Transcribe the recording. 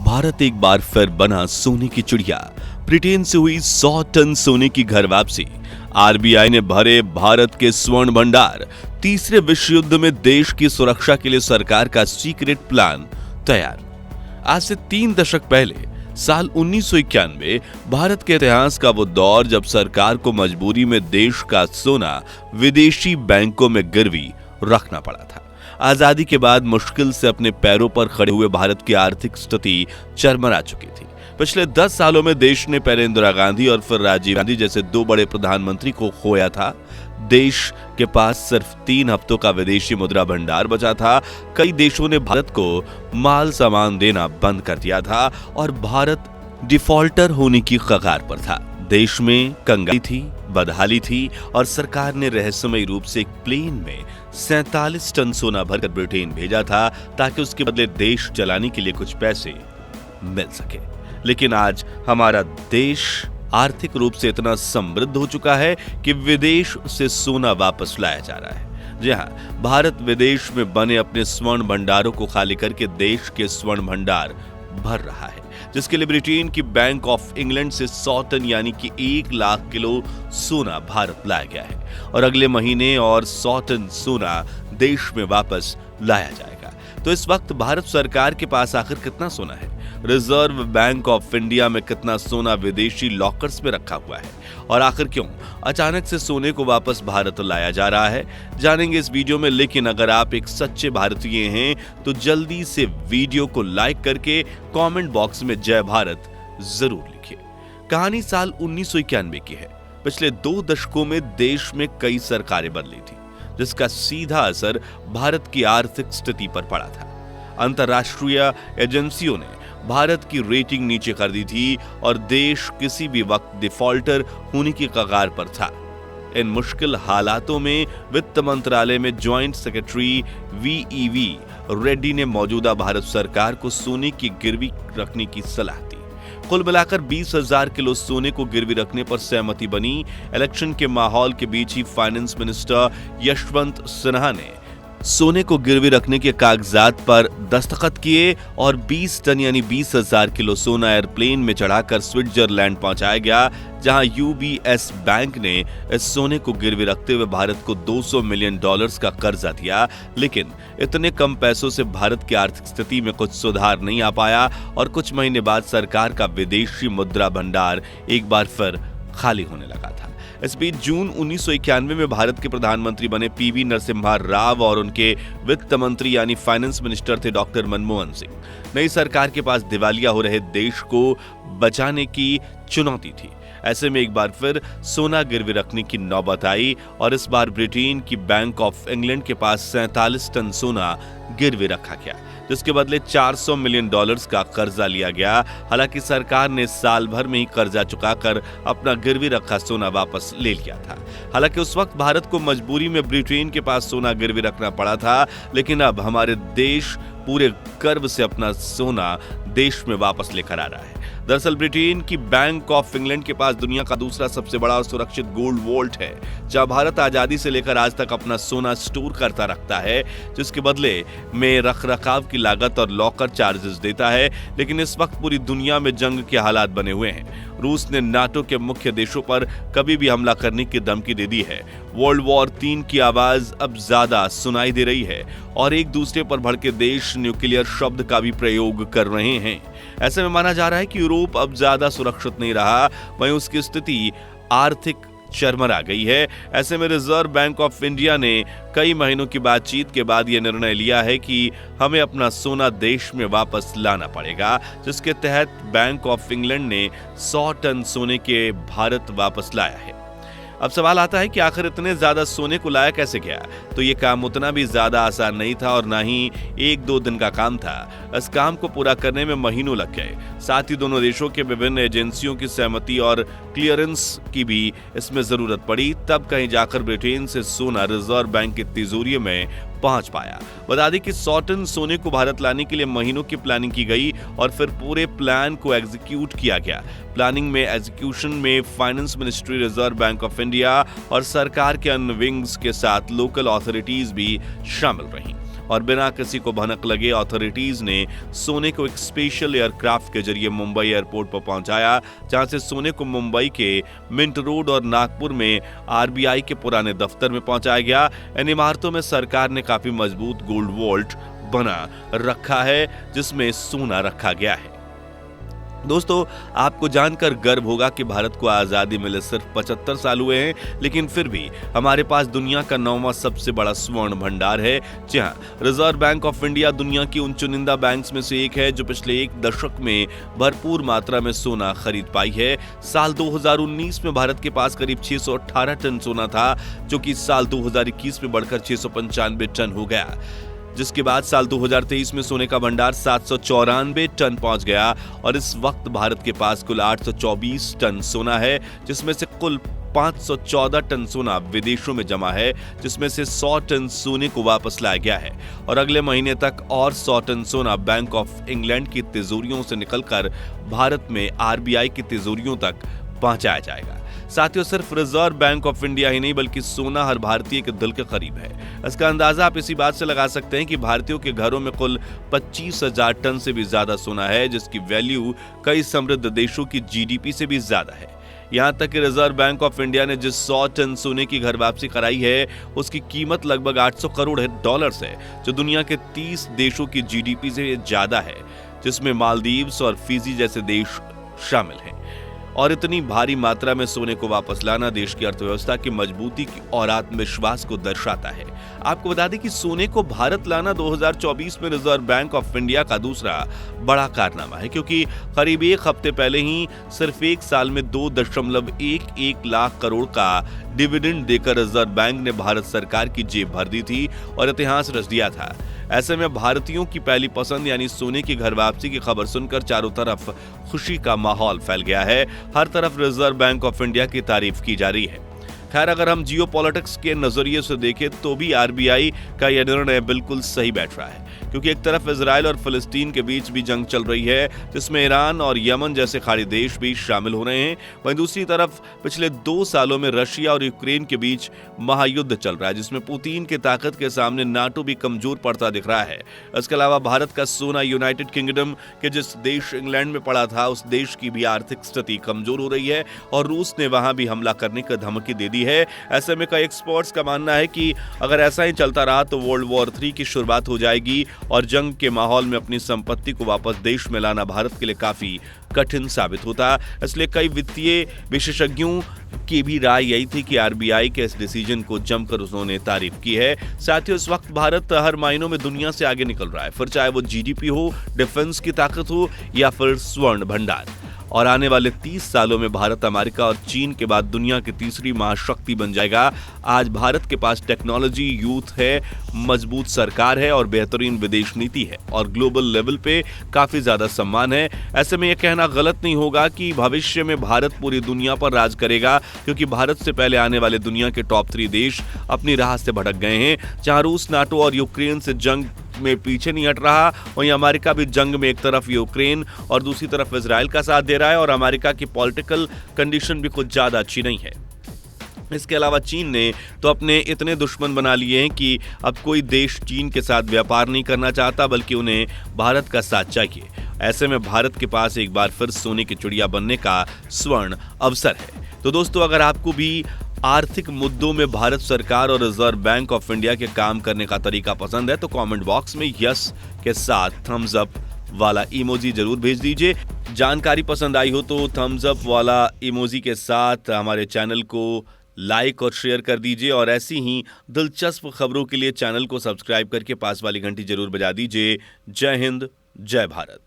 भारत एक बार फिर बना सोने की चिड़िया। ब्रिटेन से हुई 100 टन सोने की घर वापसी। आरबीआई ने भरे भारत के स्वर्ण भंडार। तीसरे विश्व युद्ध में देश की सुरक्षा के लिए सरकार का सीक्रेट प्लान तैयार। आज से 3 दशक पहले साल 1991 भारत के इतिहास का वो दौर जब सरकार को मजबूरी में देश का सोना विदेशी बैंकों में गिरवी रखना पड़ा था। आजादी के बाद मुश्किल से अपने पैरों पर खड़े हुए भारत की आर्थिक स्थिति चरमरा चुकी थी। पिछले 10 सालों में देश ने पहले इंदिरा गांधी और फिर राजीव गांधी जैसे 2 बड़े प्रधानमंत्री को खोया था। देश के पास सिर्फ 3 हफ्तों का विदेशी मुद्रा भंडार बचा था। कई देशों ने भारत को माल सामान देना बंद कर दिया था और भारत डिफॉल्टर होने की कगार पर था। देश में कंगाली थी, बदहाली थी और सरकार ने रहस्यमयी रूप से एक प्लेन में 47 टन सोना भरकर ब्रिटेन भेजा था ताकि उसके बदले देश चलाने के लिए कुछ पैसे मिल सके। लेकिन आज हमारा देश आर्थिक रूप से इतना समृद्ध हो चुका है कि विदेश से सोना वापस लाया जा रहा है। जी हाँ, भारत विदेश में बने अपने स्वर्ण भंडारों को खाली करके देश के स्वर्ण भंडार भर रहा है, जिसके लिए ब्रिटेन की बैंक ऑफ इंग्लैंड से 100 टन यानी कि 1 लाख किलो सोना भारत लाया गया है और अगले महीने और 100 टन सोना देश में वापस लाया जाएगा। तो इस वक्त भारत सरकार के पास आखिर कितना सोना है? रिजर्व बैंक ऑफ इंडिया में कितना सोना विदेशी लॉकर्स में रखा हुआ है और आखिर क्यों अचानक से सोने को वापस भारत लाया जा रहा है, जानेंगे इस वीडियो में। लेकिन अगर आप एक सच्चे भारतीय हैं तो जल्दी से वीडियो को लाइक करके कमेंट बॉक्स में जय भारत जरूर लिखिए। कहानी साल 1991 की है। पिछले 2 दशकों में देश में कई सरकारें बदली थी, जिसका सीधा असर भारत की आर्थिक स्थिति पर पड़ा था। अंतर्राष्ट्रीय एजेंसियों ने भारत की रेटिंग नीचे कर दी थी और देश किसी भी वक्त डिफॉल्टर होने की कगार पर था। इन मुश्किल हालातों में वित्त मंत्रालय में ज्वाइंट सेक्रेटरी वीईवी रेड्डी ने मौजूदा भारत सरकार को सोने की गिरवी रखने की सलाह दी। कुल मिलाकर 20,000 किलो सोने को गिरवी रखने पर सहमति बनी। इलेक्शन के माहौल के बीच ही फाइनेंस मिनिस्टर यशवंत सिन्हा ने सोने को गिरवी रखने के कागजात पर दस्तखत किए और 20 टन यानी 20,000 किलो सोना एयरप्लेन में चढ़ाकर स्विट्जरलैंड पहुंचाया गया, जहां यूबीएस बैंक ने इस सोने को गिरवी रखते हुए भारत को $200 मिलियन का कर्जा दिया। लेकिन इतने कम पैसों से भारत की आर्थिक स्थिति में कुछ सुधार नहीं आ पाया और कुछ महीने बाद सरकार का विदेशी मुद्रा भंडार एक बार फिर खाली होने लगा था। इस बीच जून 1991 में भारत के प्रधानमंत्री बने पीवी नरसिम्हा राव और उनके वित्त मंत्री यानी फाइनेंस मिनिस्टर थे डॉक्टर मनमोहन सिंह। नई सरकार के पास दिवालिया हो रहे देश को बचाने की चुनौती थी। ऐसे में एक बार फिर सोना गिरवी रखने की नौबत आई और इस बार ब्रिटेन की बैंक ऑफ इंग्लैंड के पास 47 टन सोना गिरवी रखा गया, जिसके बदले $400 मिलियन का कर्जा लिया गया। हालांकि सरकार ने साल भर में ही कर्जा चुकाकर अपना गिरवी रखा सोना वापस ले लिया था। हालांकि उस वक्त भारत को मजबूरी में ब्रिटेन के पास सोना गिरवी रखना पड़ा था, लेकिन अब हमारे देश पूरे गर्व से अपना सोना देश में वापस लेकर आ रहा है। दरअसल ब्रिटेन की बैंक ऑफ इंग्लैंड के पास दुनिया का दूसरा सबसे बड़ा और सुरक्षित गोल्ड वॉल्ट है, जहां भारत आजादी से लेकर आज तक अपना सोना स्टोर करता रखता है, जिसके बदले में रखरखाव की लागत और लॉकर चार्जेस देता है। लेकिन इस वक्त पूरी दुनिया में जंग के हालात बने हुए हैं। रूस ने नाटो के मुख्य देशों पर कभी भी हमला करने की धमकी दे दी है। वर्ल्ड वॉर 3 की आवाज अब ज्यादा सुनाई दे रही है और एक दूसरे पर भड़के देश न्यूक्लियर शब्द का भी प्रयोग कर रहे हैं। ऐसे में माना जा रहा है कि यूरोप अब ज्यादा सुरक्षित नहीं रहा, वहीं उसकी स्थिति आर्थिक चरमरा गई है। ऐसे में रिजर्व बैंक ऑफ इंडिया ने कई महीनों की बातचीत के बाद यह निर्णय लिया है कि हमें अपना सोना देश में वापस लाना पड़ेगा, जिसके तहत बैंक ऑफ इंग्लैंड ने 100 टन सोने के भारत वापस लाया है। अब सवाल आता है कि आखिर इतने ज्यादा सोने को लाया कैसे गया? तो ये काम उतना भी ज्यादा आसान नहीं था और ना ही 1-2 दिन का काम था। इस काम को पूरा करने में महीनों लग गए। साथ ही दोनों देशों के विभिन्न एजेंसियों की सहमति और क्लियरेंस की भी इसमें जरूरत पड़ी। तब कहीं जाकर ब्रिटेन से सोना रिजर्व बैंक की तिजोरी में पहुंच पाया। बता दें कि 100 टन सोने को भारत लाने के लिए महीनों की प्लानिंग की गई और फिर पूरे प्लान को एग्जीक्यूट किया गया। प्लानिंग में एग्जीक्यूशन में finance ministry, reserve bank of India और सरकार के अन्य विंग्स के साथ लोकल अथॉरिटीज भी शामिल रहीं। और बिना किसी को भनक लगे अथॉरिटीज ने सोने को एक स्पेशल एयरक्राफ्ट के जरिए मुंबई एयरपोर्ट पर पहुंचाया, जहां से सोने को मुंबई के मिंट रोड और नागपुर में आरबीआई के पुराने दफ्तर में पहुंचाया गया। इन इमारतों में सरकार ने काफी मजबूत गोल्ड वॉल्ट बना रखा है जिसमें सोना रखा गया है। दोस्तों, आपको जानकर गर्व होगा कि भारत को आजादी मिले सिर्फ 75 साल हुए हैं, लेकिन फिर भी हमारे पास दुनिया का 9वां सबसे बड़ा स्वर्ण भंडार है। जी हां, रिजर्व बैंक ऑफ इंडिया दुनिया की उन चुनिंदा बैंक्स में से एक है जो पिछले एक दशक में भरपूर मात्रा में सोना खरीद पाई है। साल 2019 में भारत के पास करीब 618 टन सोना था, जो कि साल 2021 में बढ़कर 695 टन हो गया, जिसके बाद साल 2023 में सोने का भंडार 794 टन पहुंच गया और इस वक्त भारत के पास कुल 824 टन सोना है, जिसमें से कुल 514 टन सोना विदेशों में जमा है, जिसमें से 100 टन सोने को वापस लाया गया है और अगले महीने तक और 100 टन सोना बैंक ऑफ इंग्लैंड की तिजोरियों से निकलकर भारत में आरबीआई की तिजोरियों तक पहुंचाया जाएगा। साथियों, सिर्फ रिजर्व बैंक ऑफ इंडिया ही नहीं बल्कि सोना हर भारतीय के दिल के करीब है। इसका अंदाजा आप इसी बात से लगा सकते हैं कि भारतीयों के घरों में कुल 25,000 टन से भी ज्यादा सोना है, जिसकी वैल्यू कई समृद्ध देशों की जीडीपी से भी ज्यादा है। यहां तक कि रिजर्व बैंक ऑफ इंडिया ने जिस 100 टन सोने की घर वापसी कराई है, उसकी कीमत लगभग 800 करोड़ डॉलर्स है, जो दुनिया के 30 देशों की जीडीपी से ज्यादा है, जिसमें मालदीव्स और फिजी जैसे देश शामिल हैं। और इतनी भारी मात्रा में सोने को वापस लाना देश की अर्थव्यवस्था की मजबूती की और आत्मविश्वास को दर्शाता है। आपको बता दें कि सोने को भारत लाना 2024 में रिजर्व बैंक ऑफ इंडिया का दूसरा बड़ा कारनामा है, क्योंकि करीब एक हफ्ते पहले ही सिर्फ एक साल में 2.11 लाख करोड़ का डिविडेंड देकर रिजर्व बैंक ने भारत सरकार की जेब भर दी थी और इतिहास रच दिया था। ऐसे में भारतीयों की पहली पसंद यानी सोने की घर वापसी की खबर सुनकर चारों तरफ खुशी का माहौल फैल गया है। हर तरफ रिजर्व बैंक ऑफ इंडिया की तारीफ की जा रही है। खैर, अगर हम जियोपॉलिटिक्स के नजरिए से देखें तो भी आरबीआई का यह निर्णय बिल्कुल सही बैठ रहा है, क्योंकि एक तरफ इजराइल और फिलिस्तीन के बीच भी जंग चल रही है, जिसमें ईरान और यमन जैसे खाड़ी देश भी शामिल हो रहे हैं। वहीं दूसरी तरफ पिछले 2 सालों में रशिया और यूक्रेन के बीच महायुद्ध चल रहा है, जिसमें पुतिन की ताकत के सामने नाटो भी कमजोर पड़ता दिख रहा है। इसके अलावा भारत का सोना यूनाइटेड किंगडम के जिस देश इंग्लैंड में पड़ा था, उस देश की भी आर्थिक स्थिति कमजोर हो रही है और रूस ने वहां भी हमला करने की धमकी दे दी है। ऐसे में कई एक्सपर्ट्स का मानना है कि अगर ऐसा ही चलता रहा तो वर्ल्ड वॉर 3 की शुरुआत हो जाएगी और जंग के माहौल में अपनी संपत्ति को वापस देश में लाना भारत के लिए काफी कठिन साबित होता। इसलिए कई वित्तीय विशेषज्ञों की भी राय यही थी कि आरबीआई के इस डिसीजन को जमकर उन्होंने तारीफ की है। साथियों, इस वक्त भारत हर मायनों में दुनिया से आगे निकल रहा है, फिर चाहे वो जीडीपी हो, डिफेंस की ताकत हो या फिर स्वर्ण भंडार। और आने वाले 30 सालों में भारत अमेरिका और चीन के बाद दुनिया की तीसरी महाशक्ति बन जाएगा। आज भारत के पास टेक्नोलॉजी, यूथ है, मजबूत सरकार है और बेहतरीन विदेश नीति है और ग्लोबल लेवल पे काफी ज्यादा सम्मान है। ऐसे में यह कहना गलत नहीं होगा कि भविष्य में भारत पूरी दुनिया पर राज करेगा, क्योंकि भारत से पहले आने वाले दुनिया के टॉप 3 देश अपनी राह से भटक गए हैं। जहां रूस, नाटो और यूक्रेन से जंग में पीछे नहीं हट रहा, वहीं अमेरिका भी जंग में एक तरफ यूक्रेन और दूसरी तरफ इजराइल का साथ दे रहा है और अमेरिका की पॉलिटिकल कंडीशन भी कुछ ज्यादा अच्छी नहीं है। इसके अलावा चीन ने तो अपने इतने दुश्मन बना लिए हैं कि अब कोई देश चीन के साथ व्यापार नहीं करना चाहता, बल्कि उन्हें भारत का साथ चाहिए। ऐसे में भारत के पास एक बार फिर सोने की चिड़िया बनने का स्वर्ण अवसर है। तो दोस्तों, अगर आपको भी आर्थिक मुद्दों में भारत सरकार और रिजर्व बैंक ऑफ इंडिया के काम करने का तरीका पसंद है तो कमेंट बॉक्स में यस के साथ थम्स अप वाला इमोजी जरूर भेज दीजिए। जानकारी पसंद आई हो तो थम्स अप वाला इमोजी के साथ हमारे चैनल को लाइक और शेयर कर दीजिए और ऐसी ही दिलचस्प खबरों के लिए चैनल को सब्सक्राइब करके पास वाली घंटी जरूर बजा दीजिए। जय हिंद, जय भारत।